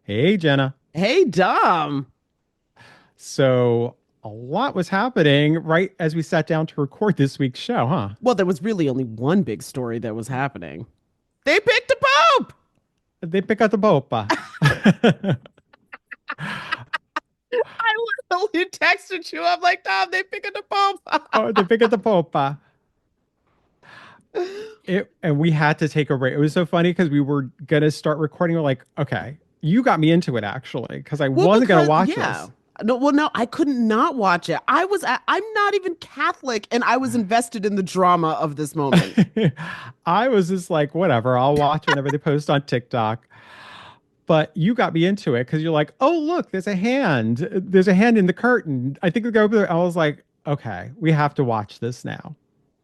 Hey, Jenna. Hey, Dom. So, a lot was happening right as we sat down to record this week's show, huh? Well, there was really only one big story that was happening. They picked a pope. They pick up the bopa. I literally texted you. I'm like, Dom, they picked a Oh, they pope. pick up the popa. And we had to take a break. It was so funny because we were gonna start recording. We're like, okay, you got me into it actually, because I Well, wasn't gonna because watch yeah. this. No, I couldn't not watch it. I'm not even Catholic, and I was invested in the drama of this moment. I was just like, whatever, I'll watch whenever they post on TikTok. But you got me into it because you're like, oh, look, there's a hand. There's a hand in the curtain. I think we go over there. I was like, okay, we have to watch this now.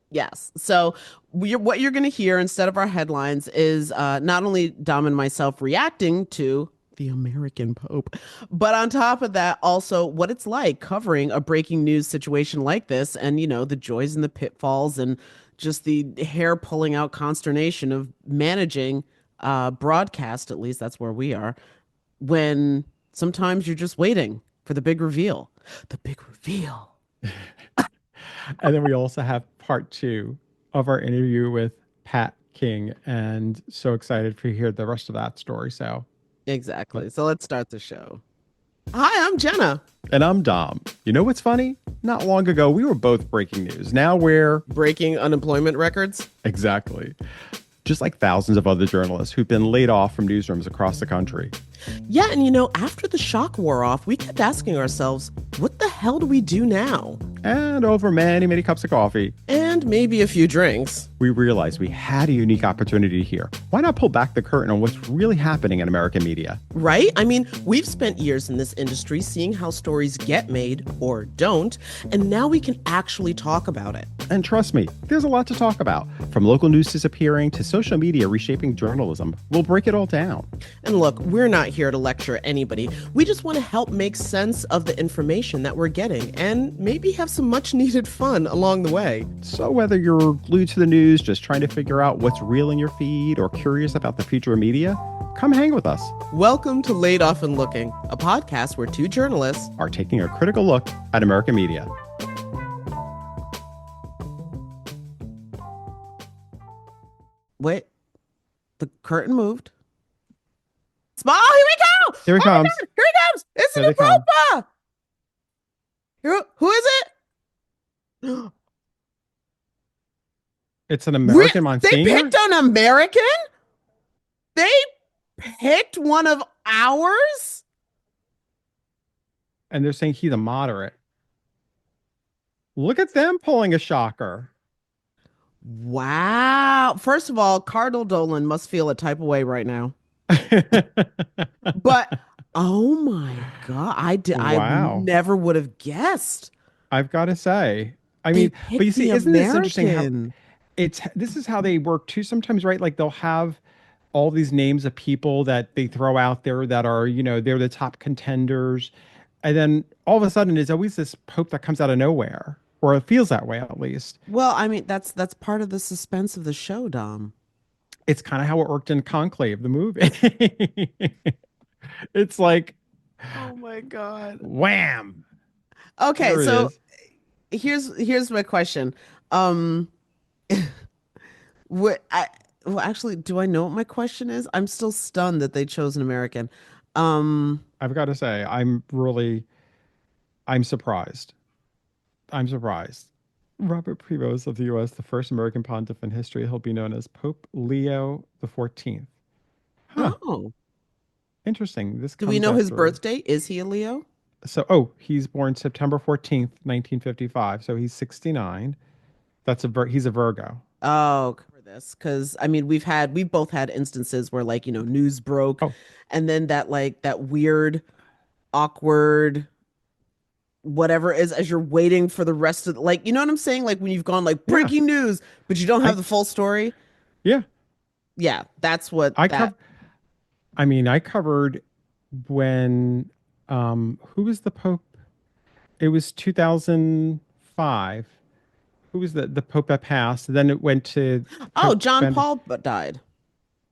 Yes. So what you're going to hear instead of our headlines is not only Dom and myself reacting to the American Pope, but on top of that, also what it's like covering a breaking news situation like this and, the joys and the pitfalls and just the hair pulling out consternation of managing broadcast, at least that's where we are, when sometimes you're just waiting for the big reveal. The big reveal. And then we also have part two of our interview with Pat King. And so excited for you to hear the rest of that story. So, let- Exactly. So let's start the show. Hi, I'm Jenna. and I'm Dom. You know what's funny? Not long ago, we were both breaking news. Now we're Breaking unemployment records. exactly just like thousands of other journalists who've been laid off from newsrooms across the country. Yeah, and after the shock wore off, we kept asking ourselves, what the hell do we do now? And over many, many cups of coffee, And maybe a few drinks. we realized we had a unique opportunity here. Why not pull back the curtain on what's really happening in American media? Right? I mean, we've spent years in this industry seeing how stories get made or don't, and now we can actually talk about it. And trust me, there's a lot to talk about. From local news disappearing to social media reshaping journalism, we'll break it all down. And look, we're not here to lecture anybody. We just want to help make sense of the information that we're getting and maybe have some much needed fun along the way. So whether you're glued to the news, just trying to figure out what's real in your feed, or curious about the future of media, come hang with us. Welcome to Laid Off and Looking, a podcast where two journalists Are taking a critical look at American media. wait, the curtain moved. Small, here we go! Here he Oh my comes. God, here he comes! It's Here the they come. Popa! Who is it? It's an American They Monsignor, picked an American? They picked one of ours? and they're saying he's a moderate. Look at them pulling a shocker. Wow. First of all, Cardinal Dolan must feel a type of way right now. But oh my God, I Wow. never would have guessed. I've got to say. I They mean, but you picked the see, isn't this interesting how American. this is how they work too sometimes, right? Like they'll have all these names of people that they throw out there that are, they're the top contenders. And then all of a sudden it's always this pope that comes out of nowhere, or it feels that way at least. Well, I mean, that's part of the suspense of the show, Dom. It's kind of how it worked in Conclave, the movie. It's like Oh my God. wham, Okay, there it so is. here's my question. Um, what I well, actually, do I know what my question is? I'm still stunned that they chose an American. Um, I've got to say, I'm surprised. I'm surprised. Robert Prevost of the U.S., the first American pontiff in history, he'll be known as Pope Leo the 14th. Huh. oh, Interesting. This do we comes know his after. birthday? Is he a Leo? He's born September 14th, 1955. So he's 69. He's a Virgo. Oh, cover this because I mean we've both had instances where like news broke, Oh, and then that weird awkward whatever it is as you're waiting for the rest of like you know what I'm saying, like when you've gone like yeah. breaking news but you don't have I the full story. yeah. Yeah, that's what I that. cover I mean, I covered when who was the Pope? It was 2005. Who was the Pope that passed? Then it went to Oh, Pope John Ben. Paul but died.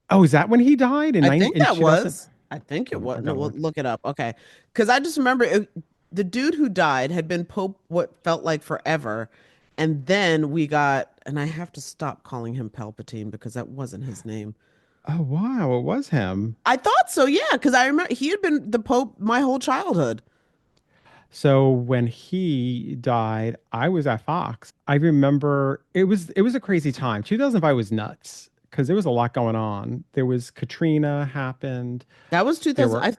Oh, is that when he died in I nine think in that 2000? was. I think it Hold on, was. I No, gotta we'll look. look it up. Okay. Because I just remember the dude who died had been Pope what felt like forever. And then we got, and I have to stop calling him Palpatine because that wasn't his name. Oh wow, it was him. I thought so, yeah, because I remember he had been the Pope my whole childhood. So when he died, I was at Fox. I remember it was a crazy time. 2005 was nuts because there was a lot going on. There was Katrina happened. That was There 2000. were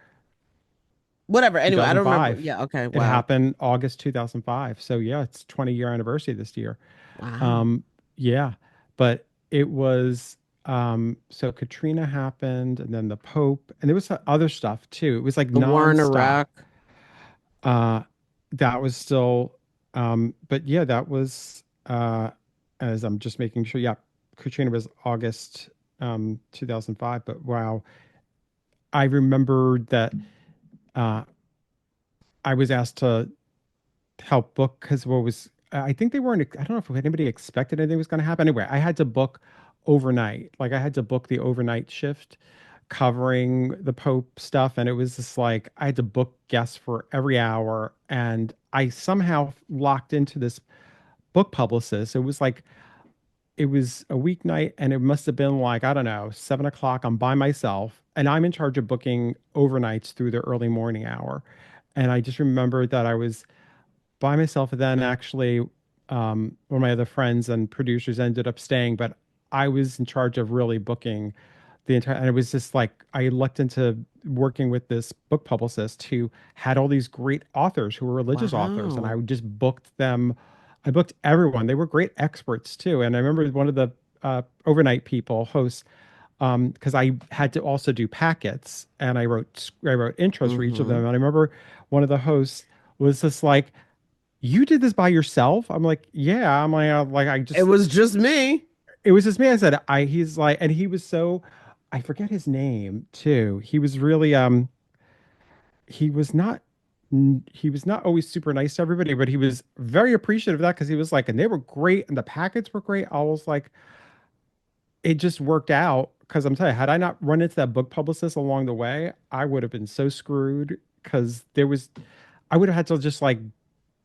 Whatever. Anyway, I don't remember. 2005. Yeah. Okay. It Wow. happened August 2005. So yeah, it's 20-year anniversary this year. Wow. Um, yeah, but it was so Katrina happened and then the Pope and there was other stuff too. It was like The war in nonstop. Iraq. Uh, that was still, but yeah, that was, as I'm just making sure. Yeah, Katrina was August, 2005. But wow, I remember that, uh, I was asked to help book because what was, I think they weren't, I don't know if anybody expected anything was going to happen. Anyway, I had to book overnight. Like I had to book the overnight shift covering the Pope stuff. And it was just like I had to book guests for every hour. And I somehow locked into this book publicist. It was like it was a weeknight and it must have been like, I don't know, 7 o'clock. I'm by myself and I'm in charge of booking overnights through the early morning hour. And I just remember that I was by myself. And then actually, one of my other friends and producers ended up staying, but I was in charge of really booking the entire. And it was just like I looked into working with this book publicist who had all these great authors who were religious authors, and I Wow. just booked them. I booked everyone. They were great experts too. And I remember one of the overnight people hosts because I had to also do packets and I wrote intros for each of them. Mm-hmm. And I remember one of the hosts was just like, "You did this by yourself?" I'm like, "Yeah." I'm like I It just was just me. it was just me. I said, I he's like, and he was so I forget his name too. He was really he was not he was not always super nice to everybody, but he was very appreciative of that because he was like, and they were great and the packets were great. I was like, it just worked out because I'm telling you, had I not run into that book publicist along the way, I would have been so screwed because I would have had to just like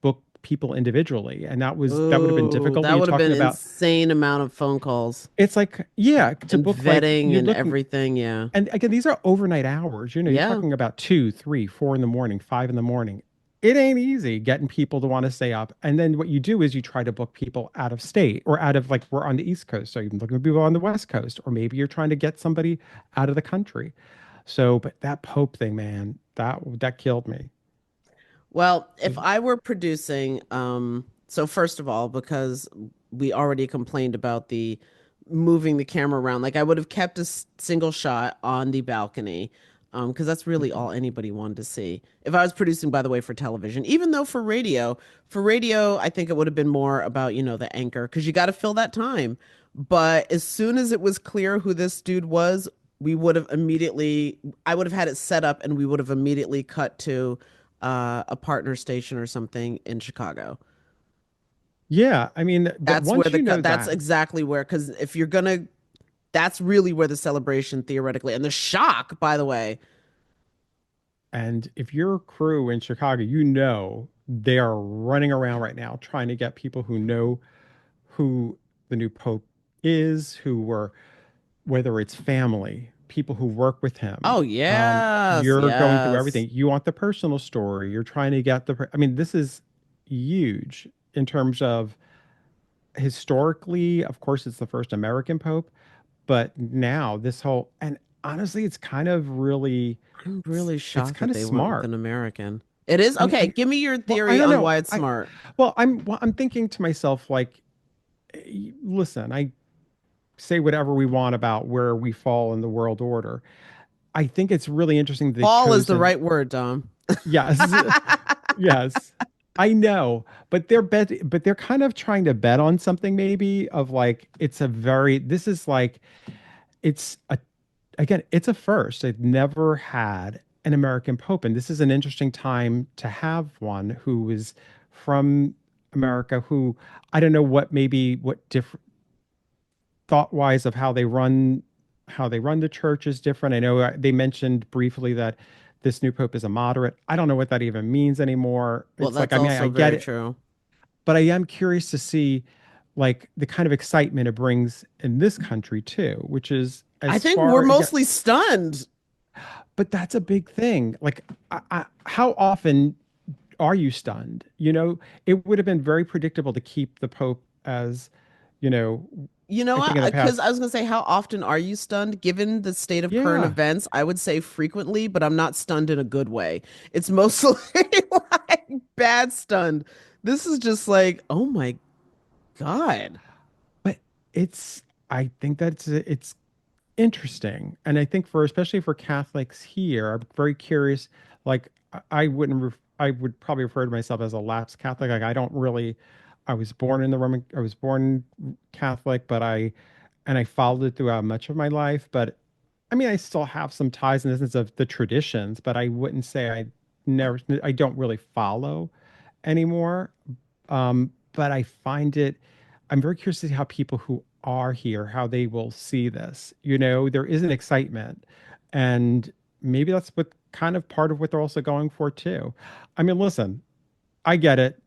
book people individually, and that would have been Oh, difficult when that you're would have been talking about. insane amount of phone calls It's like yeah, to and book like vetting you're and looking, everything. Yeah. and again, these are overnight hours. You're Yeah. talking about 2, 3, 4 in the morning, 5 in the morning. It ain't easy getting people to want to stay up. And then what you do is you try to book people out of state or out of like we're on the East Coast. So you're looking for people on the West Coast, or maybe you're trying to get somebody out of the country. So, but that Pope thing, man, that killed me. Well, if I were producing, so first of all, because we already complained about the moving the camera around, like I would have kept a single shot on the balcony, because that's really all anybody wanted to see. If I was producing, by the way, for television, even though for radio, I think it would have been more about, the anchor, because you got to fill that time. But as soon as it was clear who this dude was, we would have immediately, I would have had it set up and we would have immediately cut to a partner station or something in Chicago. Yeah, I mean, but That's where once you know that's that, exactly where, because if you're gonna, that's really where the celebration theoretically and the shock, by the way. and if you're a crew in Chicago, you know they are running around right now trying to get people who know who the new pope is, who were, whether it's family, people who work with him. Oh, yes, You're going through yes. everything. You want the personal story. You're trying to get I mean, this is huge in terms of historically, of course, it's the first American pope, but now this whole, and honestly, it's kind of really, I'm really it's shocked kind that of they went with smart. an American. It is I mean, okay. Give me your well, I theory don't on know. why it's smart. I'm thinking to myself, like, listen, I say whatever we want about where we fall in the world order. I think it's really interesting that they've Fall is the chosen. right word, Dom. Yes, yes, I know, but they're kind of trying to bet on something maybe of like it's a very this is like it's a again it's a first. They've never had an American pope, and this is an interesting time to have one who is from America. Who I don't know what maybe what different thought wise of how they run. how they run the church is different. I know they mentioned briefly that this new pope is a moderate. I don't know what that even means anymore. Well, It's like, that's I mean, I also get very it, true. but I am curious to see like the kind of excitement it brings in this country too, which is I as think we're far again, mostly stunned. but that's a big thing. Like, how often are you stunned? It would have been very predictable to keep the Pope as, you know, You know I what? think in the Because past, I was going to say, how often are you stunned? Given the state of current yeah. events, I would say frequently, but I'm not stunned in a good way. It's mostly like bad stunned. This is just like, oh my God. But it's, I think that's it's interesting, and I think for especially for Catholics here, I'm very curious. Like, I wouldn't, I would probably refer to myself as a lapsed Catholic. Like, I don't really. I was born in the Roman. I was born Catholic, but I followed it throughout much of my life. But I mean, I still have some ties in the sense of the traditions, but I wouldn't say I don't really follow anymore. But I find I'm very curious to see how people who are here, how they will see this. There is an excitement, and maybe that's what kind of part of what they're also going for too. I mean, listen, I get it.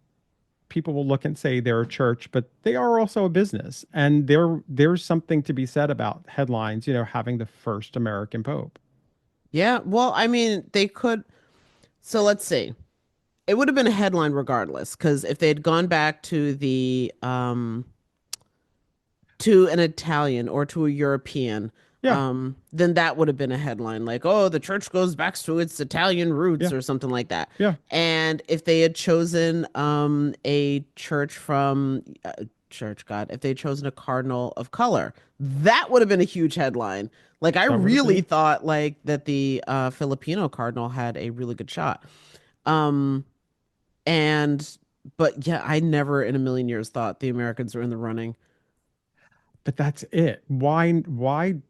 People will look and say they're a church, but they are also a business, and there's something to be said about headlines. Having the first American pope. Yeah. Well, I mean, they could. So let's see. It would have been a headline regardless, because if they had gone back to an Italian or to a European, Yeah, then that would have been a headline like, oh, the church goes back to its Italian roots yeah, or something like that. yeah. And if they had chosen a church from church, God, if they had chosen a cardinal of color, that would have been a huge headline. Like I That would have really been. thought like that the Filipino cardinal had a really good shot. Um, and but yeah, I never in a million years thought the Americans were in the running. But that's it. Why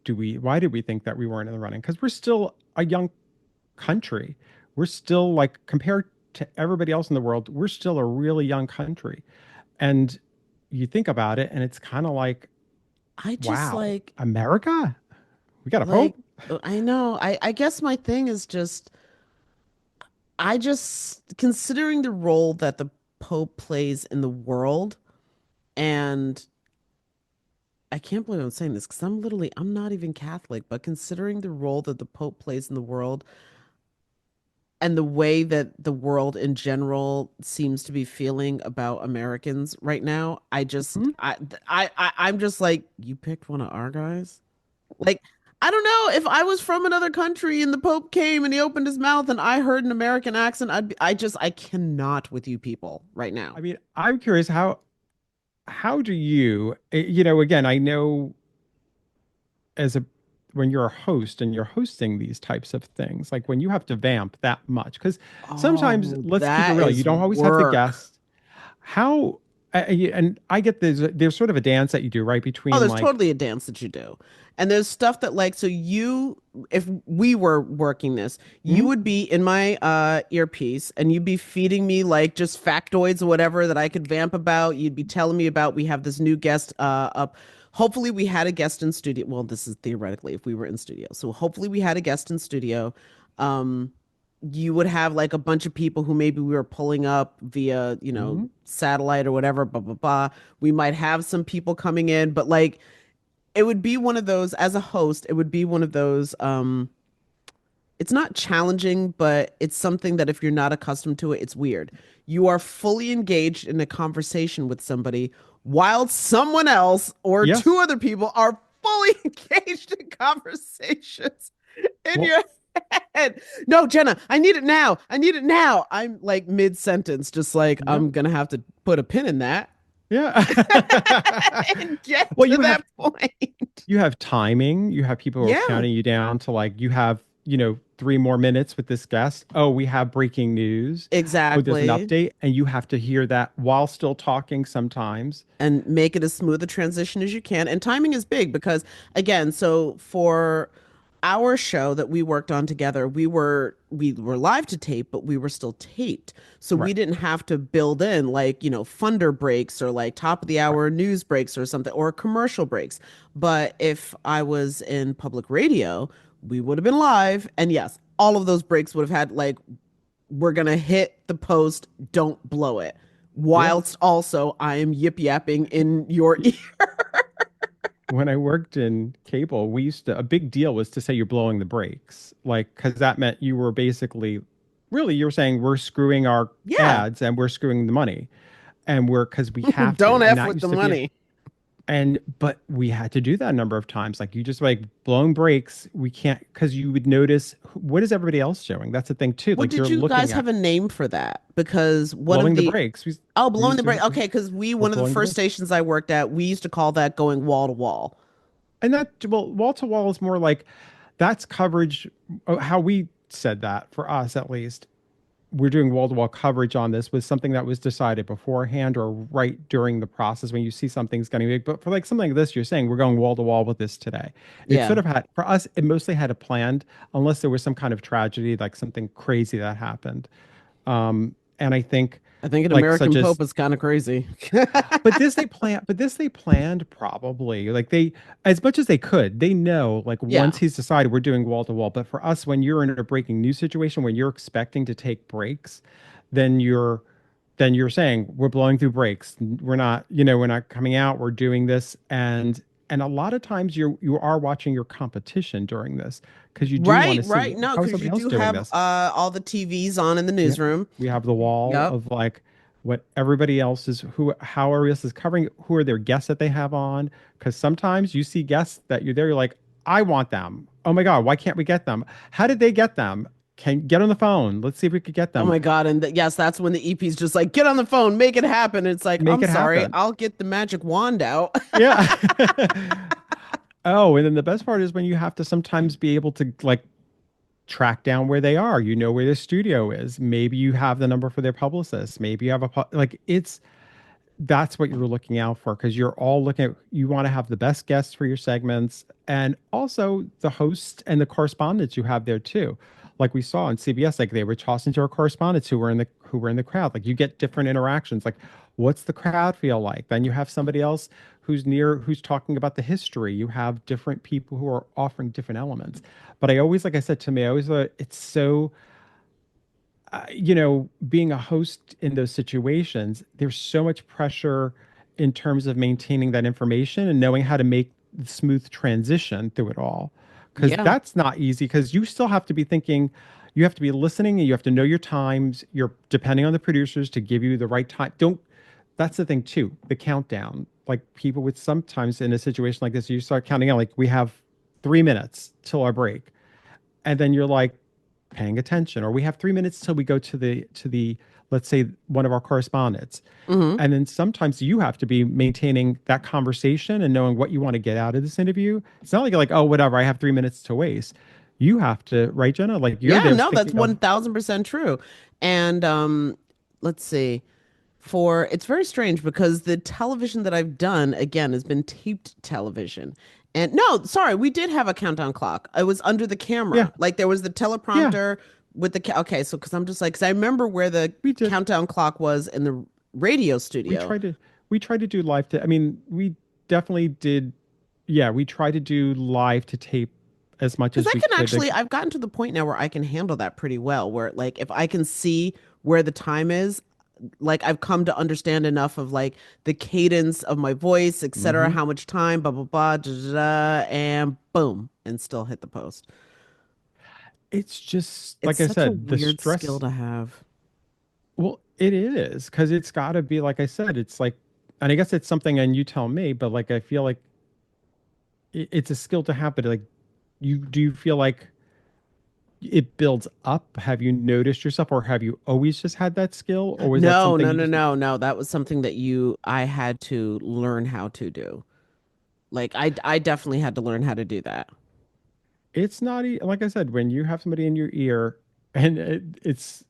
did we think that we weren't in the running? Because we're still a young country. We're still like compared to everybody else in the world, we're still a really young country. And you think about it, and it's kind of like, I just wow, America? We got a like pope? I know. I guess my thing is just I just considering the role that the Pope plays in the world, and I can't believe I'm saying this because I'm not even Catholic, but considering the role that the Pope plays in the world and the way that the world in general seems to be feeling about Americans right now, Hmm? I'm just like, you picked one of our guys? Like, I don't know if I was from another country and the Pope came and he opened his mouth and I heard an American accent, I cannot with you people right now. I mean, I'm curious how do you, again, I know as a when you're a host and you're hosting these types of things, like when you have to vamp that much, because sometimes, Oh, let's keep it that real, you is don't always have the work. guest. How and I get there's sort of a dance that you do right Oh, between there's like, totally a dance that you do. And there's stuff that like so you if we were working this, you mhm, would be in my earpiece and you'd be feeding me like just factoids or whatever that I could vamp about. You'd be telling me about we have this new guest up. Hopefully we had a guest in studio. Well, this is theoretically if we were in studio. So hopefully we had a guest in studio. Um you would have like a bunch of people who maybe we were pulling up via, mhm. satellite or whatever, blah, blah, blah. We might have some people coming in, but like it would be one of those as a host, it would be one of those it's not challenging, but it's something that if you're not accustomed to it, it's weird. You are fully engaged in a conversation with somebody while someone else or two Yes. other people are fully engaged in conversations in Well, your head. No, Jenna, I need it now. I need it now. I'm like mid sentence, just like yeah, I'm gonna have to put a pin in that yeah. and get Well, to that point. you have timing. You have people who are Yeah, counting you down to like, you have, 3 more minutes with this guest. Oh, we have breaking news. Oh, there's an exactly. update. And you have to hear that while still talking sometimes. And make it as smooth a transition as you can. And timing is big because, again, so for our show that we worked on together, we were live to tape, but we were still taped. So Right. we didn't have to build in like, funder breaks or like top of the Right. hour news breaks or something or commercial breaks. But if I was in public radio, we would have been live. And yes, all of those breaks would have had like, we're gonna hit the post, don't blow it. Yeah. Whilst also I am yip yapping in your ear. When I worked in cable, we used to, a big deal was to say you're blowing the brakes. Like, because that meant you were basically, really, you were saying we're screwing our Yeah. ads and we're screwing the money. And because we have Don't to. And F that with the used to be, money. but we had to do that a number of times. Like, you just like blowing brakes. We can't, because you would notice what is everybody else showing? That's the thing, too. Well, Like, did you're you looking guys at have a name for that? Because one of blowing the the brakes. oh, We blowing used the to, break. Okay, because we're one of the blowing the first brakes. stations I worked at, we used to call that going wall to wall. And that, well, wall to wall is more like that's coverage. How we said that for us, at least, we're doing wall to wall coverage on this was something that was decided beforehand or right during the process when you see something's getting big. But for like something like this, you're saying we're going wall to wall with this today. It Yeah, sort of had, for us, it mostly had a planned, unless there was some kind of tragedy, like something crazy that happened. And I think, I think an like, American such as Pope is kind of crazy. but this they planned probably. Like they as much as they could, they know like Yeah, once he's decided we're doing wall to wall. But for us, when you're in a breaking news situation when you're expecting to take breaks, then you're saying we're blowing through breaks. We're not, we're not coming out, we're doing this. And a lot of times you are watching your competition during this because you do want right, to see right. No, how is because you somebody else do doing have this. all the TVs on in the Yeah. newsroom. We have the wall Yep. of like what everybody else is, who, how everybody else is covering, who are their guests that they have on. Because sometimes you see guests that you're there, you're like, I want them. Oh my God, why can't we get them? How did they get them? Can get on the phone. Let's see if we could get Oh them. my God. And yes, that's when the EP's just like, get on the phone, make it happen. It's like, Make I'm it sorry, happen. I'll get the magic wand out. Yeah. Oh, and then the best part is when you have to sometimes be able to like track down where they are. You know where their studio is. Maybe you have the number for their publicist. Maybe you have like it's that's what you're looking out for because you're all looking at you want to have the best guests for your segments and also the host and the correspondents you have there too. Like we saw on CBS, like they were tossing to our correspondents who were in the crowd. Like you get different interactions. Like what's the crowd feel like? Then you have somebody else who's talking about the history. You have different people who are offering different elements. But I always, like I said to me, I always thought it's so being a host in those situations, there's so much pressure in terms of maintaining that information and knowing how to make the smooth transition through it all. Because Yeah. that's not easy, because you still have to be thinking, you have to be listening and you have to know your times. You're depending on the producers to give you the right time. Don't, that's the thing too, the countdown. Like people would sometimes in a situation like this, you start counting out, like we have 3 minutes till our break and then you're like paying attention or we have 3 minutes till we go to the let's say one of our correspondents Hmm. and then sometimes you have to be maintaining that conversation and knowing what you want to get out of this interview. It's not like you're like, oh whatever, I have 3 minutes to waste. You have to, right, Jenna, like you're Yeah, there no, that's thinking of 1000% true. And let's see. For it's very strange because the television that I've done again has been taped television. And no, sorry, we did have a countdown clock. It was under the yeah, camera. Like there was the yeah, teleprompter with okay, so because I'm just like, because I remember where the we did. countdown clock was in the radio we studio. tried to we tried to do live to, I mean, we definitely did. Yeah, we tried to do live to tape as much Because as I we can could. actually, I've gotten to the point now where I can handle that pretty well. Where like if I can see where the time is, like I've come to understand enough of like the cadence of my voice, etc., Hmm. how much time, blah blah blah, da, da, da, and boom, and still hit the post. It's just It's like I such a said, the weird skill stress. to have. Well, it is because it's got to be like I said. It's like, and I guess it's something, and you tell me. But like, I feel like it's a skill to have. But like, you feel like it builds up? Have you noticed yourself, or have you always just had that skill, or was that No, something no, you no, just? no, no. That was something that I had to learn how to do. Like I definitely had to learn how to do that. It's not like I said when you have somebody in your ear, and it's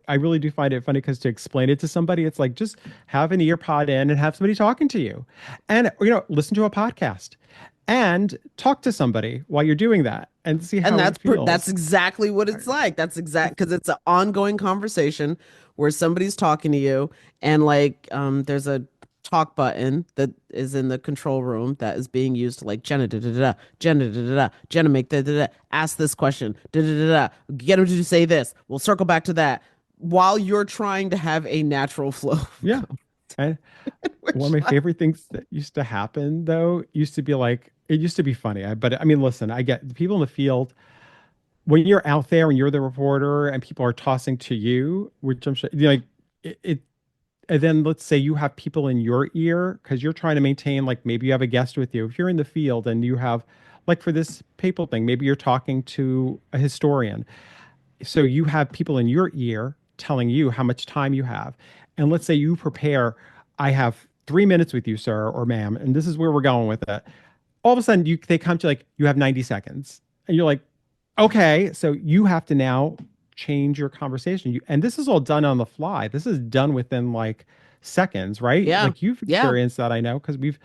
I really do find it funny because to explain it to somebody, it's like just have an ear pod in and have somebody talking to you. And, listen to a podcast and talk to somebody while you're doing that and see And how it that's feels. exactly what it's like. That's exact because it's an ongoing conversation where somebody's talking to you, and like there's a talk button that is in the control room that is being used to like Jenna da da da Jenna da da da Jenna make da da da ask this question da da da da get him to say this. We'll circle back to that while you're trying to have a natural flow of Yeah. And one which of my like favorite things that used to happen though used to be like it used to be funny. But I mean, listen, I get the people in the field when you're out there and you're the reporter and people are tossing to you, which I'm sure, like it and then let's say you have people in your ear because you're trying to maintain, like maybe you have a guest with you. If you're in the field and you have, like for this papal thing, maybe you're talking to a historian. So you have people in your ear telling you how much time you have. And let's say you prepare, I have 3 minutes with you, sir or ma'am, and this is where we're going with it. All of a sudden they come to like, you have 90 seconds. And you're like, okay, so you have to now change your conversation. And this is all done on the fly. This is done within like seconds, right? yeah Like you've yeah experienced that, I know, because and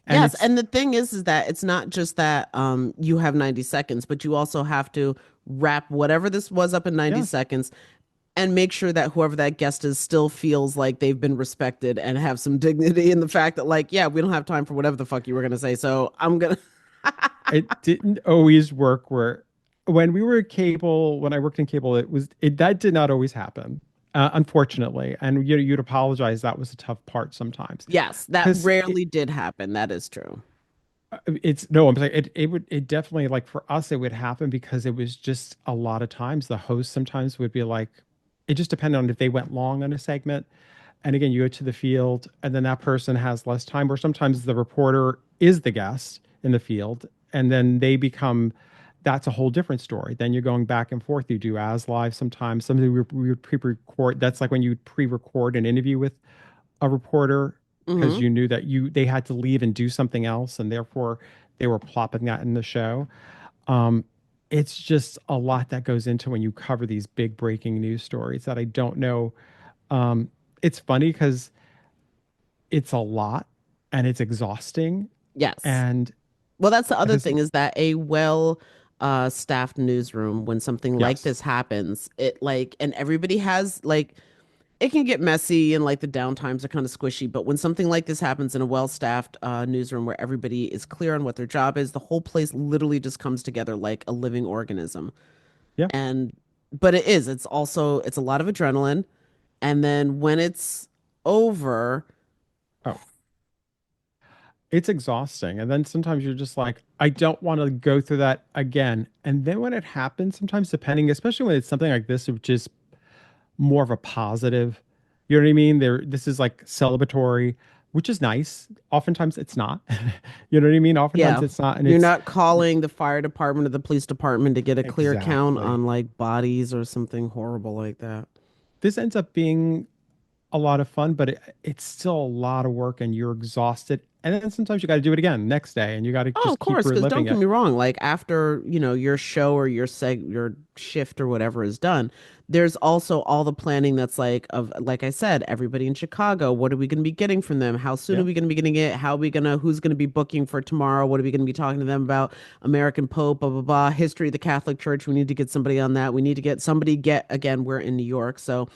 yes, it's, and the thing is that it's not just that you have 90 seconds, but you also have to wrap whatever this was up in 90 yes, seconds and make sure that whoever that guest is still feels like they've been respected and have some dignity in the fact that like, yeah, we don't have time for whatever the fuck you were gonna say. So I'm gonna it didn't always work where when we were at cable, when I worked in cable, that did not always happen, unfortunately. And you'd apologize. That was a tough part sometimes Yes, that because rarely did happen. That is true. it's no, I'm saying it definitely like for us it would happen because it was just a lot of times the host sometimes would be like it just depended on if they went long on a segment. And again, you go to the field and then that person has less time, or sometimes the reporter is the guest in the field and then they become that's a whole different story. Then you're going back and forth. You do as live sometimes. Something we would pre-record. That's like when you pre-record an interview with a reporter because Hmm. you knew that they had to leave and do something else, and therefore they were plopping that in the show. Um, it's just a lot that goes into when you cover these big breaking news stories that I don't know. Um, it's funny because it's a lot and it's exhausting. Yes. And Well, that's the other his, thing is that a well staffed newsroom, when something like yes, this happens, it like, and everybody has like, it can get messy and like the downtimes are kind of squishy. But when something like this happens in a well staffed newsroom where everybody is clear on what their job is, the whole place literally just comes together like a living organism. yeah. And, but it's also, it's a lot of adrenaline. And then when it's over, Oh, it's exhausting. And then sometimes you're just like, I don't want to go through that again. And then when it happens, sometimes depending, especially when it's something like this, which is more of a positive. You know what I mean? This is like celebratory, which is nice. Oftentimes it's not. You know what I mean? Oftentimes yeah, it's not, and you're it's not calling the fire department or the police department to get a clear count exactly. on like bodies or something horrible like that. This ends up being a lot of fun, but it's still a lot of work, and you're exhausted. And then sometimes you got to do it again next day, and you got to Oh, of just keep course, because don't reliving get it. me wrong, like after, your show or your shift or whatever is done, there's also all the planning that's like I said, everybody in Chicago, what are we going to be getting from them? How soon are Yeah, we going to be getting it? Who's going to be booking for tomorrow? What are we going to be talking to them about? American Pope, blah, blah, blah, history of the Catholic Church. We need to get somebody on that. We need to again, we're in New York, so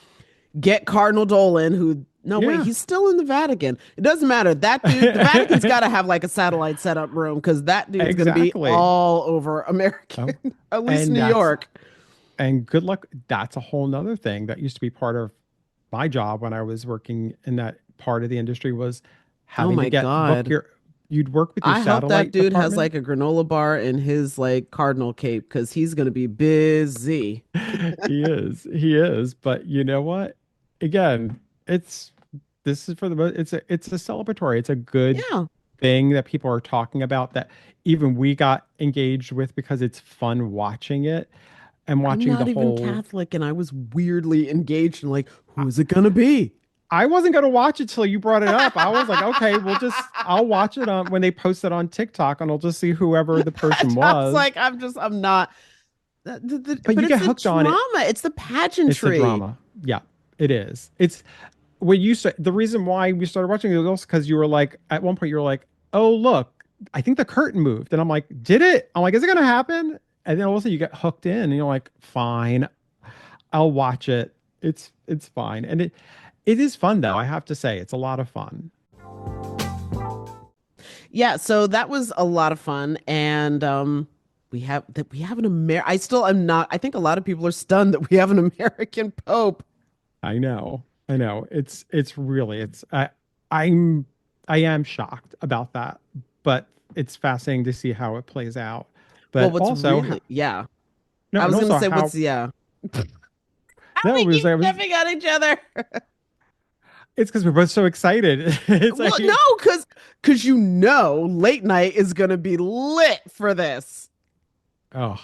get Cardinal Dolan, who, no, wait, yeah, he's still in the Vatican. It doesn't matter. That dude, the Vatican's got to have like a satellite setup room because that dude's going to be exactly. all over American, Oh, at least and New that's York. and good luck. That's a whole nother thing that used to be part of my job when I was working in that part of the industry was Oh having to my get book God. your you'd work with your I hope that satellite dude has department. like a granola bar in his like cardinal cape because he's going to be busy. He is, but you know what? Again, it's this is for the most it's a celebratory. It's a good Yeah. thing that people are talking about that even we got engaged with because it's fun watching it and I'm watching the not even whole Catholic and I was weirdly engaged and like, who is it going to be? I wasn't gonna watch it till you brought it up. I was like, okay, I'll watch it on when they post it on TikTok and I'll just see whoever the person I was was. like, I'm not. But But you it's get the hooked on it. drama. It's the It's the pageantry. drama. Yeah, it is. It's when you say the reason why we started watching it was also because you were like, at one point you were like, oh look. I think the curtain moved. And I'm like, did it? I'm like, is it going to happen? And then all of a sudden you get hooked in and you're like, fine, I'll watch it. It's fine. And it is fun though. I have to say, it's a lot of fun. Yeah, so that was a lot of fun, and we have an I still am not. I think a lot of people are stunned that we have an American Pope. I know. I know. It's really I'm I am shocked about that, but it's fascinating to see how it plays out. Well, But what's also really, yeah, no, I and was gonna also say how what's yeah. How no, we it was keep I was stepping on each other. it's because we're both so excited. It's Well, like no, because late night is gonna be lit for this. oh,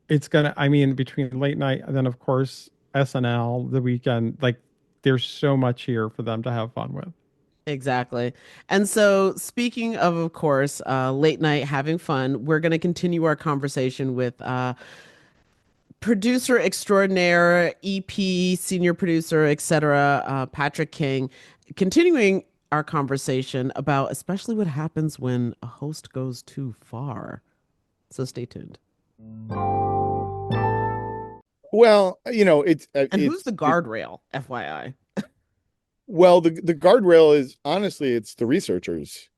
it's gonna I mean, between late night and then of course SNL, the weekend, like there's so much here for them to have fun with. Exactly. And so, speaking of course, late night having fun, we're going to continue our conversation with producer extraordinaire, EP, senior producer, etc., Patrick King, continuing our conversation about especially what happens when a host goes too far. So, stay tuned. Well, And who's the it guardrail, FYI? well, the guardrail is honestly it's the researchers.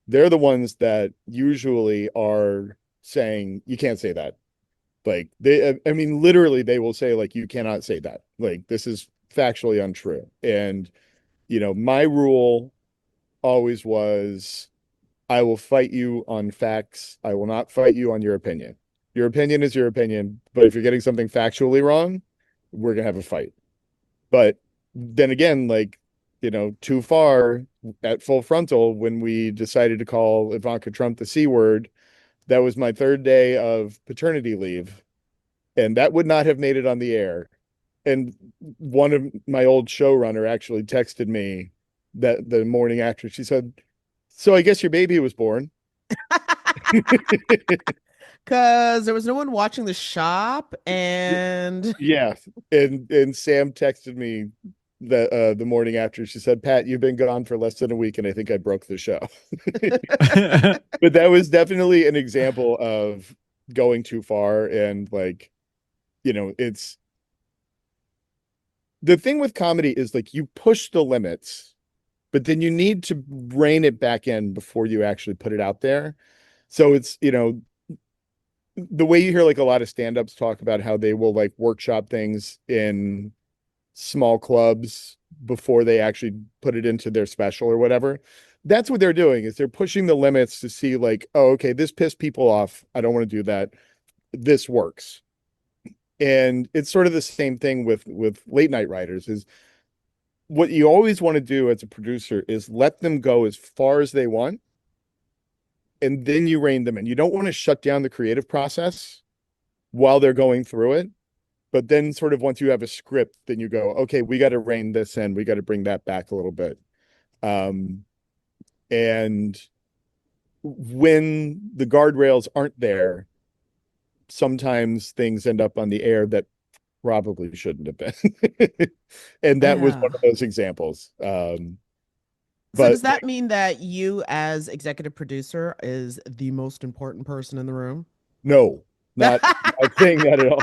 They're the ones that usually are saying you can't say that. Like I mean, literally, they will say like you cannot say that. Like this is factually untrue. And my rule always was I will fight you on facts. I will not fight you on your opinion. Your opinion is your opinion, but if you're getting something factually wrong, we're gonna have a fight. But then again, like, too far at Full Frontal, when we decided to call Ivanka Trump the C word, that was my third day of paternity leave. And that would not have made it on the air. And one of my old showrunner actually texted me that the morning after. She said, "So I guess your baby was born." Because there was no one watching the shop, and Yeah. And Sam texted me the morning after. She said, "Pat, you've been gone for less than a week, and I think I broke the show." But that was definitely an example of going too far. And like, it's the thing with comedy is like you push the limits, but then you need to rein it back in before you actually put it out there. So it's, the way you hear like a lot of stand-ups talk about how they will like workshop things in small clubs before they actually put it into their special or whatever. That's what they're doing is they're pushing the limits to see like, oh, okay, this pissed people off. I don't want to do that. This works. And it's sort of the same thing with late night writers is what you always want to do as a producer is let them go as far as they want and then you rein them in. You don't want to shut down the creative process while they're going through it. But then sort of once you have a script, then you go, okay, we got to rein this in. We got to bring that back a little bit. And when the guardrails aren't there, sometimes things end up on the air that probably shouldn't have been. And that was yeah. one of those examples. So But does that mean that you, as executive producer, is the most important person in the room? no, not saying that at all.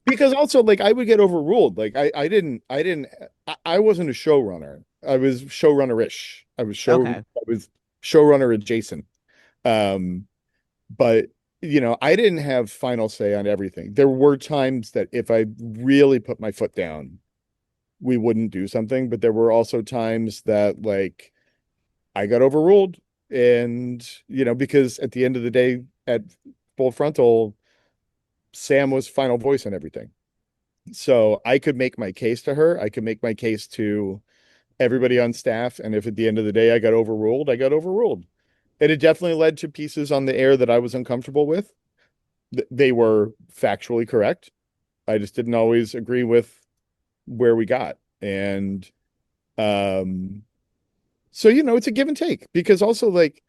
Because also like I would get overruled. Like I wasn't a showrunner. I was showrunner-ish. Okay. I was showrunner adjacent. Um, but I didn't have final say on everything. There were times that if I really put my foot down, we wouldn't do something, but there were also times that like I got overruled. And because at the end of the day at Full Frontal, Sam was final voice on everything. So I could make my case to her. I could make my case to everybody on staff. And if at the end of the day I got overruled, I got overruled. And it definitely led to pieces on the air that I was uncomfortable with. They were factually correct. I just didn't always agree with where we got. And um, so, it's a give and take because also like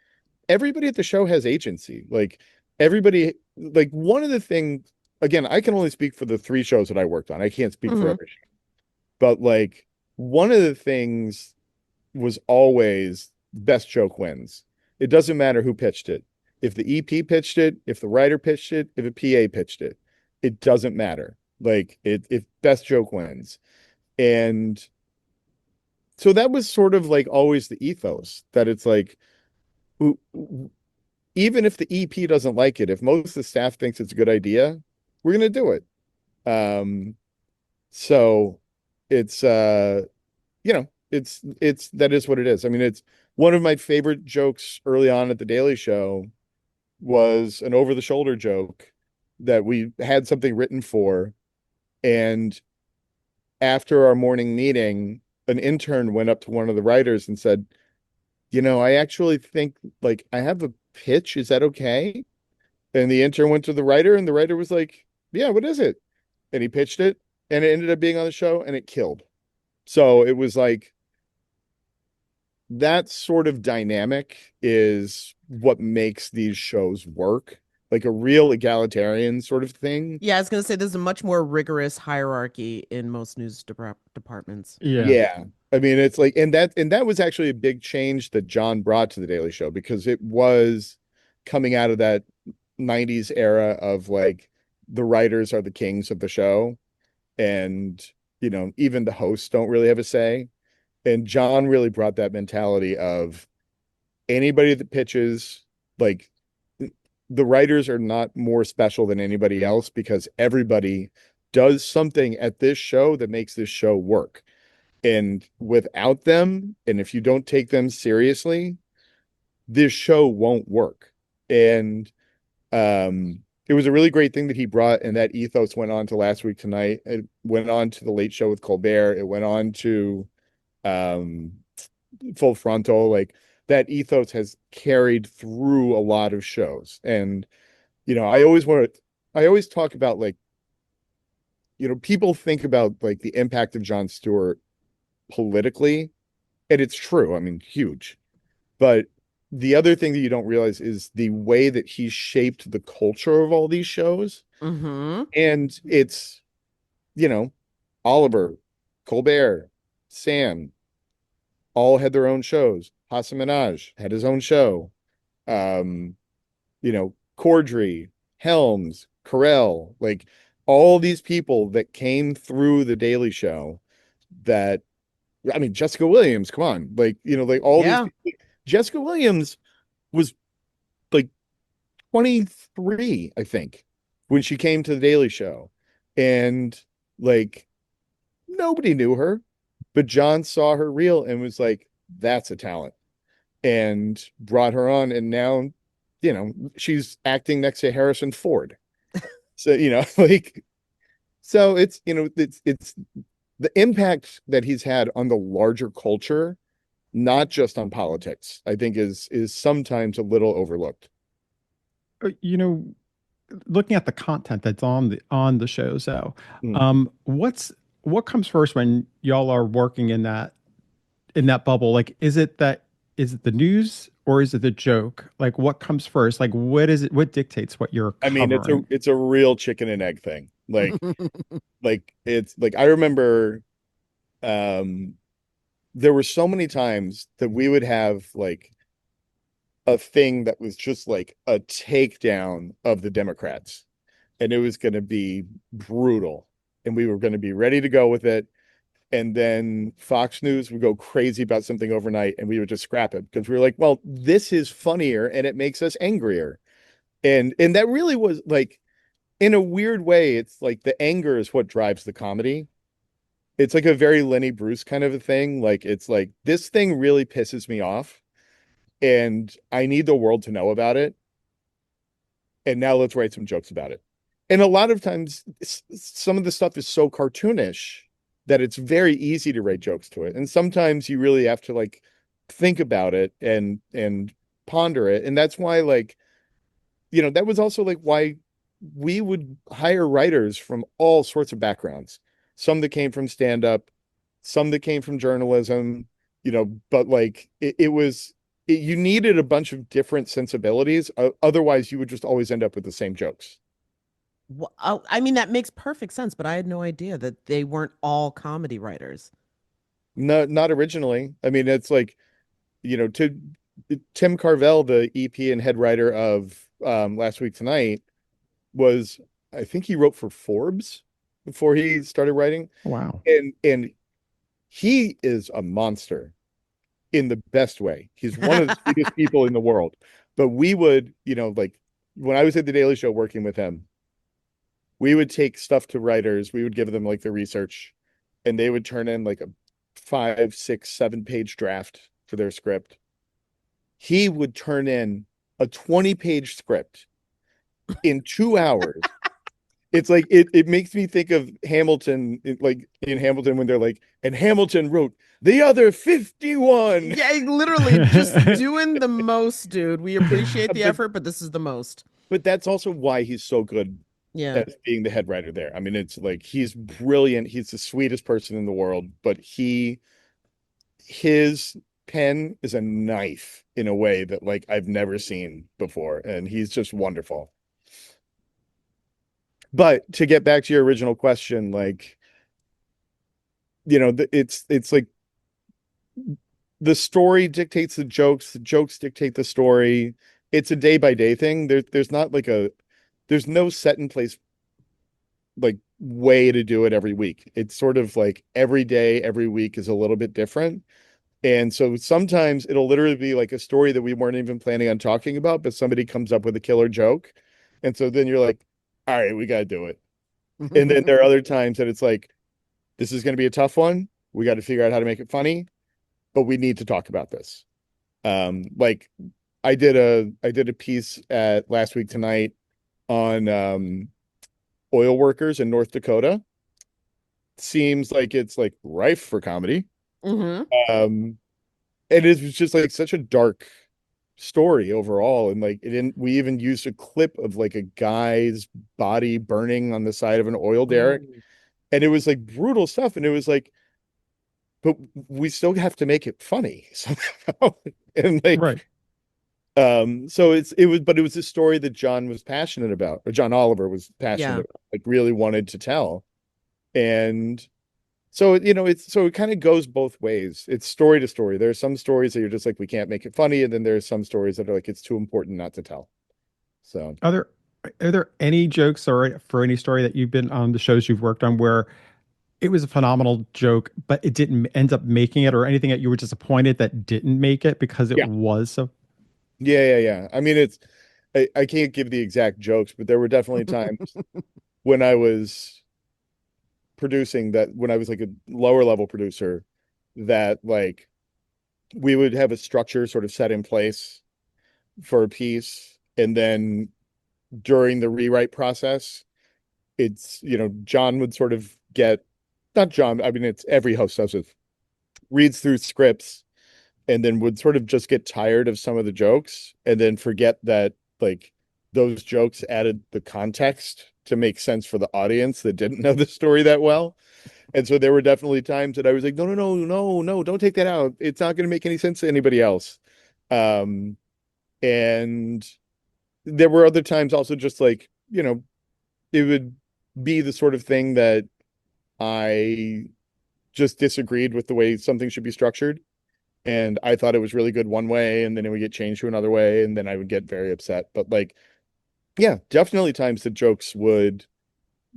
everybody at the show has agency. Like everybody, like one of the things, again, I can only speak for the three shows that I worked on. I can't speak for Hmm. every show. But like one of the things was always best joke wins. It doesn't matter who pitched it. If the EP pitched it, if the writer pitched it, if a PA pitched it, it doesn't matter. Like if best joke wins. And so that was sort of like always the ethos that it's like, even if the EP doesn't like it, if most of the staff thinks it's a good idea, we're going to do it. So it's, it's, that is what it is. I mean, it's one of my favorite jokes early on at the Daily Show was an over the shoulder joke that we had something written for. And after our morning meeting, an intern went up to one of the writers and said, I actually think like I have a pitch. Is that okay? And the intern went to the writer and the writer was like, yeah, what is it? And he pitched it and it ended up being on the show and it killed. So it was like that sort of dynamic is what makes these shows work, like a real egalitarian sort of thing. Yeah, I was going to say there's a much more rigorous hierarchy in most news departments. Yeah. Yeah. I mean, it's like, and that was actually a big change that John brought to the Daily Show because it was coming out of that 90s era of like the writers are the kings of the show and even the hosts don't really have a say. And John really brought that mentality of anybody that pitches, like the writers are not more special than anybody else because everybody does something at this show that makes this show work. And without them, and if you don't take them seriously, this show won't work. And it was a really great thing that he brought, and that ethos went on to Last Week Tonight. It went on to the Late Show with Colbert. It went on to um Full Frontal. Like that ethos has carried through a lot of shows. And I always talk about like people think about like the impact of Jon Stewart politically, and it's true. I mean, huge. But the other thing that you don't realize is the way that he shaped the culture of all these shows. Mm-hmm. And it's, you know, Oliver, Colbert, Sam, all had their own shows. Hassan Minaj had his own show. Um, Cordry, Helms, Carell, like all these people that came through the Daily Show that, I mean, Jessica Williams, come on, like, like all these Yeah. Jessica Williams was like 23, I think, when she came to the Daily Show. And like nobody knew her, but John saw her reel and was like, that's a talent, and brought her on. And now, she's acting next to Harrison Ford. So, like, so it's the impact that he's had on the larger culture, not just on politics, I think is sometimes a little overlooked. You know, looking at the content that's on the show, so Mm. what comes first when y'all are working in that bubble? Like, is it the news or is it the joke? Like, what comes first? Like, what dictates what you're I mean, covering? it's a real chicken and egg thing. Like it's like I remember um there were so many times that we would have like a thing that was just like a takedown of the Democrats, and it was going to be brutal, and we were going to be ready to go with it. And then Fox News would go crazy about something overnight, and we would just scrap it because we were like, well, this is funnier and it makes us angrier. And that really was like, in a weird way, it's like the anger is what drives the comedy. It's like a very Lenny Bruce kind of a thing. Like it's like this thing really pisses me off and I need the world to know about it. And now let's write some jokes about it. And a lot of times some of the stuff is so cartoonish that it's very easy to write jokes to it. And sometimes you really have to like think about it and ponder it. And that's why like, that was also like why we would hire writers from all sorts of backgrounds. Some that came from stand up, some that came from journalism, but like you needed a bunch of different sensibilities. Otherwise, you would just always end up with the same jokes. Well, I mean, that makes perfect sense, but I had no idea that they weren't all comedy writers. No, not originally. I mean, it's like, to Tim Carvel, the EP and head writer of Last Week Tonight, was, I think he wrote for Forbes before he started writing. Wow. And he is a monster in the best way. He's one of the sweetest people in the world. But we would, like when I was at the Daily Show working with him, we would take stuff to writers, we would give them like the research, and they would turn in like a 5, 6, 7 page draft for their script. He would turn in a 20-page script in 2 hours. It's like it makes me think of Hamilton, like in Hamilton when they're like, and Hamilton wrote the other 51. Yeah, literally just doing the most, dude. We appreciate the But effort, but this is the most. but that's also why he's so good Yeah. at being the head writer there. I mean, it's like he's brilliant. He's the sweetest person in the world, but his pen is a knife in a way that like I've never seen before, and he's just wonderful. But to get back to your original question, like, it's like the story dictates the jokes dictate the story. It's a day by day thing. There's not like there's no set in place like way to do it every week. It's sort of like every day, every week is a little bit different. And so sometimes it'll literally be like a story that we weren't even planning on talking about, but somebody comes up with a killer joke. And so then you're like, all right, we got to do it. And then there are other times that it's like, this is going to be a tough one. We got to figure out how to make it funny, but we need to talk about this. Like I did a piece at Last Week Tonight on oil workers in North Dakota. Seems like it's like rife for comedy. Hmm. Um, and it was just like such a dark story overall. And like it didn't, we even used a clip of like a guy's body burning on the side of an oil derrick. And it was like brutal stuff. And it was like, but we still have to make it funny somehow. And Right. like, so but it was a story that John was passionate about, or John Oliver was passionate Yeah. about, like really wanted to tell. And so, it kind of goes both ways. It's story to story. There are some stories that you're just like, we can't make it funny. And then there's some stories that are like, it's too important not to tell. So, Are there are there any jokes or for any story that you've been on the shows you've worked on where it was a phenomenal joke, but it didn't end up making it, or anything that you were disappointed that didn't make it because it yeah, was so? yeah. I mean, I can't give the exact jokes, but there were definitely times when I was producing that, when I was like a lower level producer, that like we would have a structure sort of set in place for a piece. And then during the rewrite process, it's, John would sort of get, not John, I mean, it's every host does it, reads through scripts and then would sort of just get tired of some of the jokes and then forget that like those jokes added the context to make sense for the audience that didn't know the story that well. And so there were definitely times that I was like, no, don't take that out. It's not going to make any sense to anybody else. And there were other times also just like, it would be the sort of thing that I just disagreed with the way something should be structured. And I thought it was really good one way, and then it would get changed to another way, and then I would get very upset. But like, yeah, definitely times the jokes would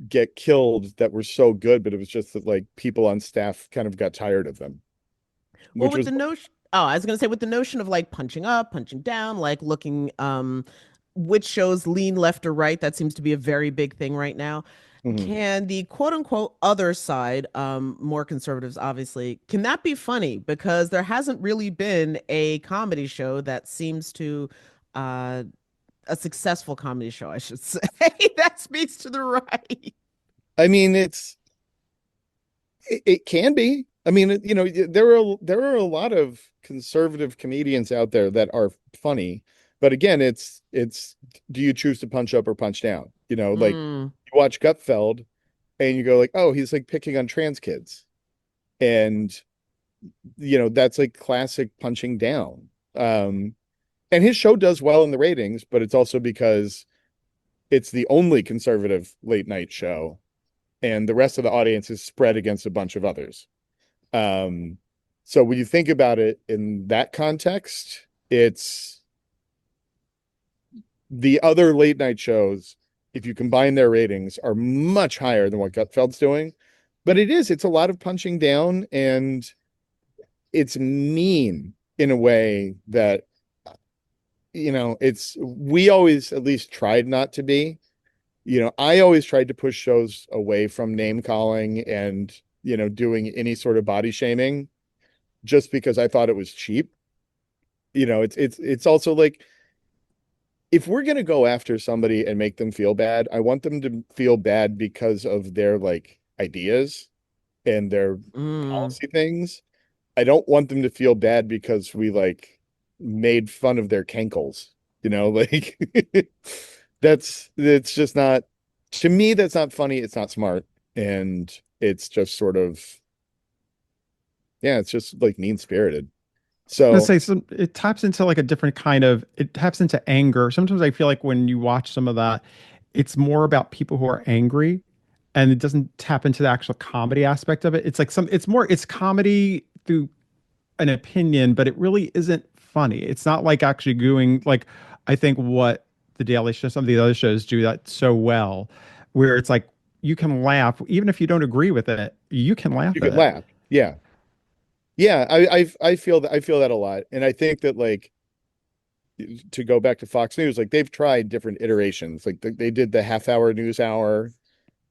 get killed that were so good, but it was just that like people on staff kind of got tired of them, Well, which with was the notion, oh, I was gonna say with the notion of like punching up, punching down, like looking, which shows lean left or right. That seems to be a very big thing right now. mhm. Can the quote unquote other side, more conservatives, obviously, can that be funny? Because there hasn't really been a comedy show that seems to, uh, a successful comedy show, I should say, that speaks to the right. I mean, it can be. I mean, there are a lot of conservative comedians out there that are funny, but again, it's do you choose to punch up or punch down? Like Mm. you watch Gutfeld and you go like, oh, he's like picking on trans kids, and that's like classic punching down. And his show does well in the ratings, but it's also because it's the only conservative late night show, and the rest of the audience is spread against a bunch of others. Um, so when you think about it in that context, It's the other late night shows, if you combine their ratings, are much higher than what Gutfeld's doing. But it's a lot of punching down, and it's mean in a way that, we always at least tried not to be. I always tried to push shows away from name calling and, doing any sort of body shaming just because I thought it was cheap. It's also like, if we're going to go after somebody and make them feel bad, I want them to feel bad because of their like ideas and their Mm. policy things. I don't want them to feel bad because we like made fun of their cankles, like it's just not, to me, that's not funny. It's not smart. And it's just sort of, yeah, it's just like mean spirited. Let's So say it taps into like a different kind of, it taps into anger. Sometimes I feel like when you watch some of that, it's more about people who are angry and it doesn't tap into the actual comedy aspect of it. It's like it's comedy through an opinion, but it really isn't funny. It's not like actually going like, I think what the Daily Show, some of the other shows do that so well, where it's like you can laugh even if you don't agree with it. You can laugh you at can it. laugh. Yeah. Yeah. I feel that a lot. And I think that like, to go back to Fox News, like they've tried different iterations. Like they did the half hour news hour.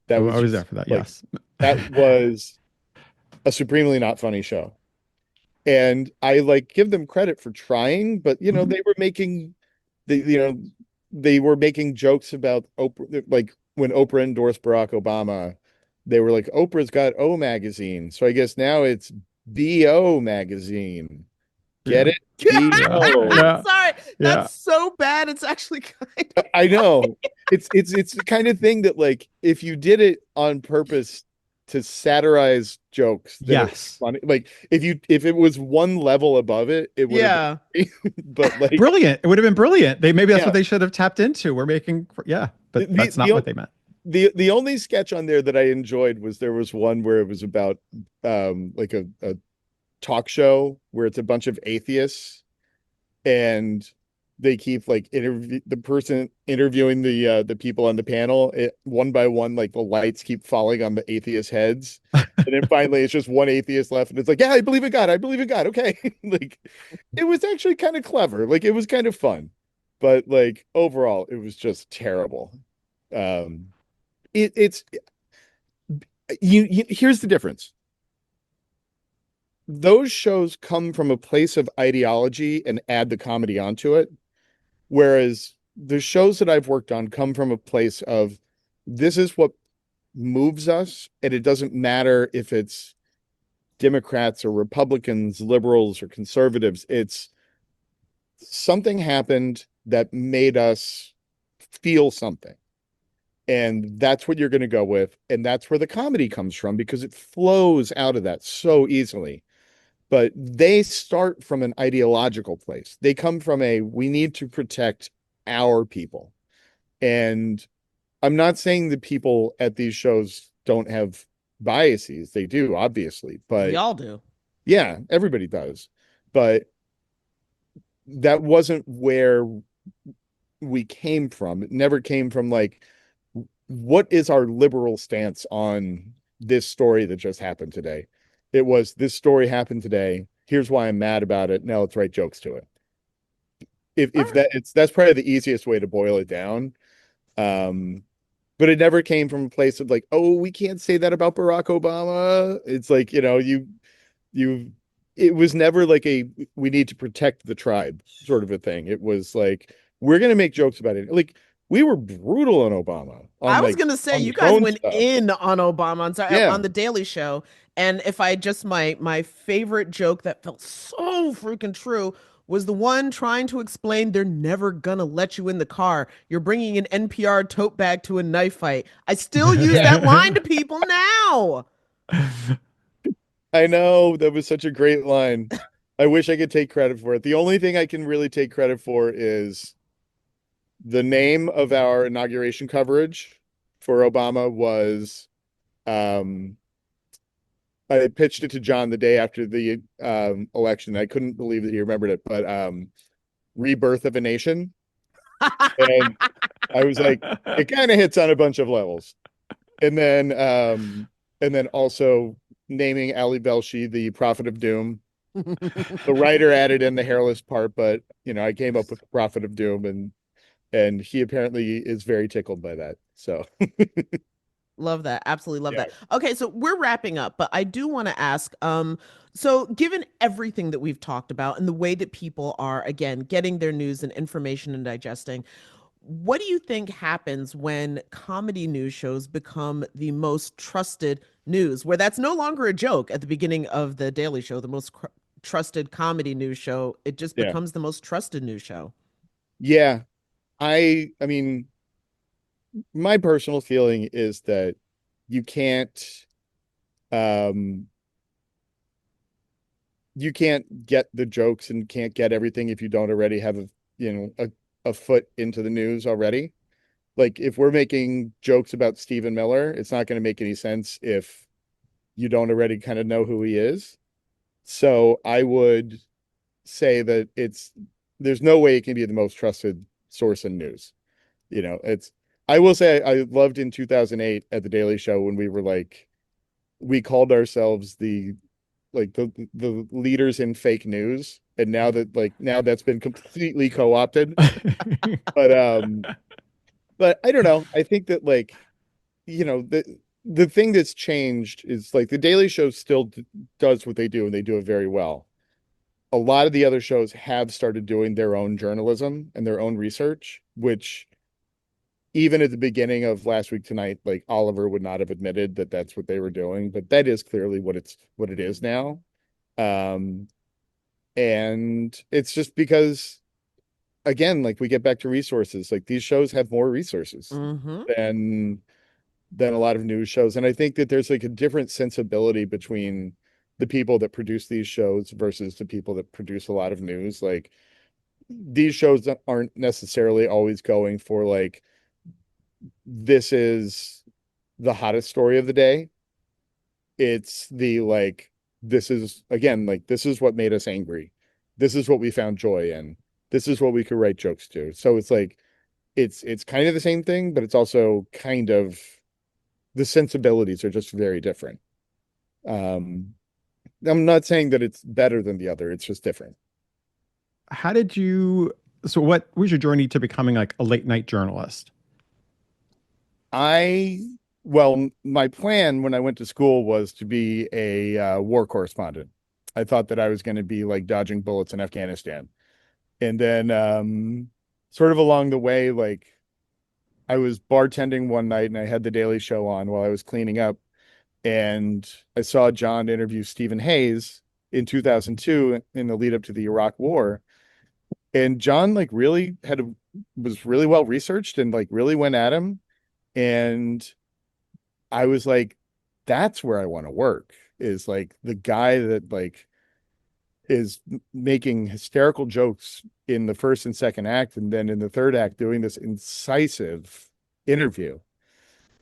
That Oh, was I was there just for that. like, Yes. that was a supremely not funny show. And I like give them credit for trying, but Mhm. they, they were making jokes about Oprah. Like when Oprah endorsed Barack Obama, they were like, Oprah's got O magazine. So I guess now it's BO magazine. Get Yeah. it? Yeah. BO. Yeah. Sorry, that's Yeah. so bad. It's actually kind of I funny. know. It's the kind of thing that like if you did it on purpose to satirize jokes, then it would be Yes. funny. Like if it was one level above it, it would have Yeah. been but like Brilliant. It would have been brilliant. Maybe that's what yeah. they should have tapped into. We're making, yeah, The but the that's the, not what o- they meant. the only sketch on there that I enjoyed was there was one where it was about like a talk show where it's a bunch of atheists and they keep like the person interviewing the people on the panel one by one, like the lights keep falling on the atheist heads, and then finally it's just one atheist left and it's like, yeah, I believe in God, I believe in God, okay. Like it was actually kind of clever, like it was kind of fun, but like overall it was just terrible. um it's here's the difference. Those shows come from a place of ideology and add the comedy onto it. Whereas the shows that I've worked on come from a place of, this is what moves us, and it doesn't matter if it's Democrats or Republicans, liberals or conservatives. It's something happened that made us feel something. And that's what you're going to go with. And that's where the comedy comes from because it flows out of that so easily. But they start from an ideological place. They come from we need to protect our people. And I'm not saying the people at these shows don't have biases. They do, obviously. We But all do. yeah, everybody does. But that wasn't where we came from. It never came from like, what is our liberal stance on this story that just happened today? It was, this story happened today. Here's why I'm mad about it. Now let's write jokes to it. All If right. that's probably the easiest way to boil it down. Um, but it never came from a place of like, oh, we can't say that about Barack Obama. It's like, you it was never like we need to protect the tribe sort of a thing. It was like, we're gonna make jokes about it. Like we were brutal on Obama I on was like gonna say on you the guys phone went stuff. in on Obama on, Yeah. on the Daily Show, and if I just my favorite joke that felt so freaking true was the one trying to explain they're never gonna let you in the car. You're bringing an NPR tote bag to a knife fight. I still use Yeah. that line to people now. I know, that was such a great line. I wish I could take credit for it. The only thing I can really take credit for is the name of our inauguration coverage for Obama was, um I pitched it to John the day after the election. I couldn't believe that he remembered it, but Rebirth of a Nation. And I was like, it kind of hits on a bunch of levels. And then also naming Ali Belshi the Prophet of Doom. The writer added in the hairless part, but I came up with the Prophet of Doom, and he apparently is very tickled by that. So Love that. Absolutely love yeah. that. Okay, so we're wrapping up, but I do want to ask, so given everything that we've talked about and the way that people are, again, getting their news and information and digesting, what do you think happens when comedy news shows become the most trusted news, where that's no longer a joke at the beginning of the Daily Show, the most trusted comedy news show, it just Yeah. becomes the most trusted news show? Yeah. I mean, my personal feeling is that you can't um you can't get the jokes and can't get everything if you don't already have a foot into the news already. Like if we're making jokes about Stephen Miller, it's not going to make any sense if you don't already kind of know who he is. So I would say that there's no way it can be the most trusted source in news. It's I will say I loved in 2008 at the Daily Show when we were like we called ourselves the leaders in fake news, and now that's been completely co-opted. But but I don't know. I think that the thing that's changed is like the Daily Show still does what they do, and they do it very well. A lot of the other shows have started doing their own journalism and their own research, which even at the beginning of Last Week Tonight, like Oliver would not have admitted that that's what they were doing, but that is clearly what it is now. Um, and it's just because, again, like we get back to resources, like these shows have more resources Mm-hmm. than a lot of news shows. And I think that there's like a different sensibility between the people that produce these shows versus the people that produce a lot of news. Like these shows aren't necessarily always going for like this is the hottest story of the day. It's the like this is again like this is what made us angry. This is what we found joy in. This is what we could write jokes to. So it's like it's kind of the same thing, but it's also kind of the sensibilities are just very different. Um, I'm not saying that it's better than the other. It's just different. How did you, so what was your journey to becoming like a late night journalist? I well, my plan when I went to school was to be a war correspondent. I thought that I was going to be like dodging bullets in Afghanistan. And then sort of along the way, like I was bartending one night and I had the Daily Show on while I was cleaning up. And I saw John interview Stephen Hayes in 2002 in the lead up to the Iraq War. And John like really was really well researched and like really went at him. And I was like, that's where I want to work, is like the guy that like is making hysterical jokes in the first and second act, and then in the third act doing this incisive interview.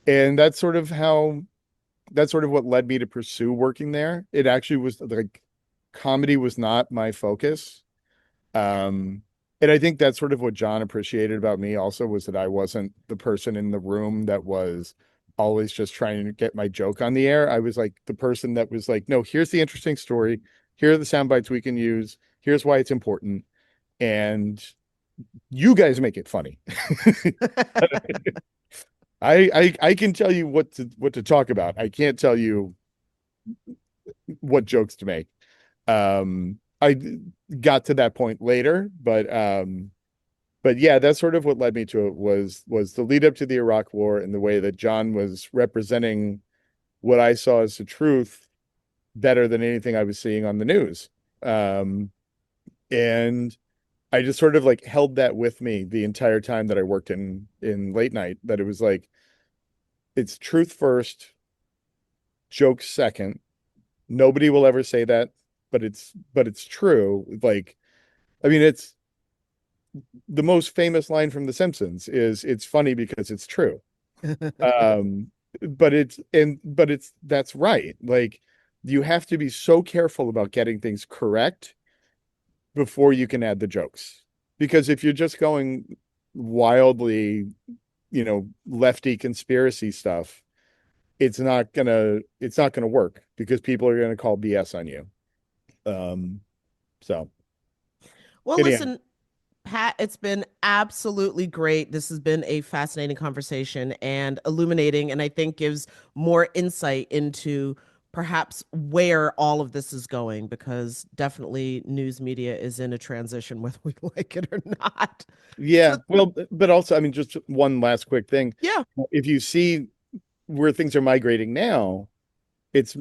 And that's sort of what led me to pursue working there. It actually was like comedy was not my focus. Um, and I think that's sort of what John appreciated about me also, was that I wasn't the person in the room that was always just trying to get my joke on the air. I was like the person that was like, no, here's the interesting story. Here are the sound bites we can use. Here's why it's important. And you guys make it funny. I can tell you what to talk about. I can't tell you what jokes to make. I got to that point later, but yeah, that's sort of what led me to it was the lead up to the Iraq War and the way that John was representing what I saw as the truth better than anything I was seeing on the news. Um, and I just sort of like held that with me the entire time that I worked in late night, that it was like it's truth first, jokes second. Nobody will ever say that, but it's true. Like, I mean, it's the most famous line from The Simpsons is it's funny because it's true. Um, but it's that's right. Like, you have to be so careful about getting things correct before you can add the jokes. Because if you're just going wildly, lefty conspiracy stuff, it's not gonna work because people are gonna call BS on you. So Well, anyhow, listen, Pat, it's been absolutely great. This has been a fascinating conversation and illuminating, and I think gives more insight into perhaps where all of this is going, because definitely news media is in a transition, whether we like it or not. yeah, So, well, but also, I mean, just one last quick thing. yeah, If you see where things are migrating now, it's,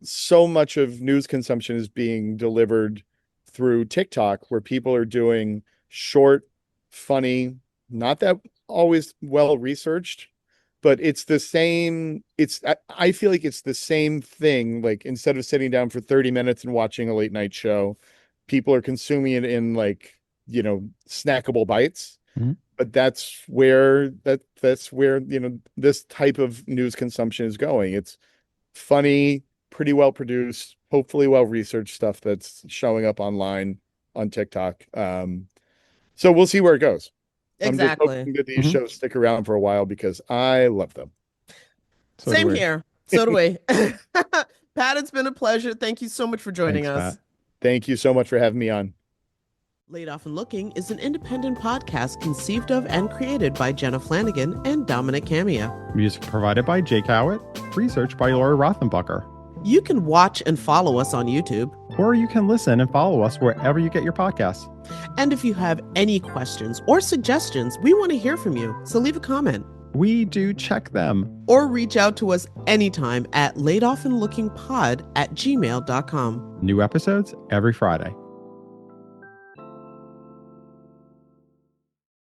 so much of news consumption is being delivered through TikTok, where people are doing short, funny, not that always well researched, but it's the same. I feel like it's the same thing. Like, instead of sitting down for 30 minutes and watching a late night show, people are consuming it in, like, snackable bites. Mhm. But that's where this type of news consumption is going. It's funny, pretty well produced, hopefully well researched stuff that's showing up online on TikTok. So we'll see where it goes. I'm just exactly. hoping that these Mhm. shows stick around for a while because I love them. So do Same we. here. So do we. Pat, it's been a pleasure. Thank you so much for joining Thanks, us. Pat. Thank you so much for having me on. Laid Off and Looking is an independent podcast conceived of and created by Jenna Flanagan and Dominic Camia. Music provided by Jake Howitt. Research by Laura Rothenbucker. You can watch and follow us on YouTube. Or you can listen and follow us wherever you get your podcasts. And if you have any questions or suggestions, we want to hear from you. So leave a comment. We do check them. Or reach out to us anytime at laidofandlookingpod@gmail.com. New episodes every Friday.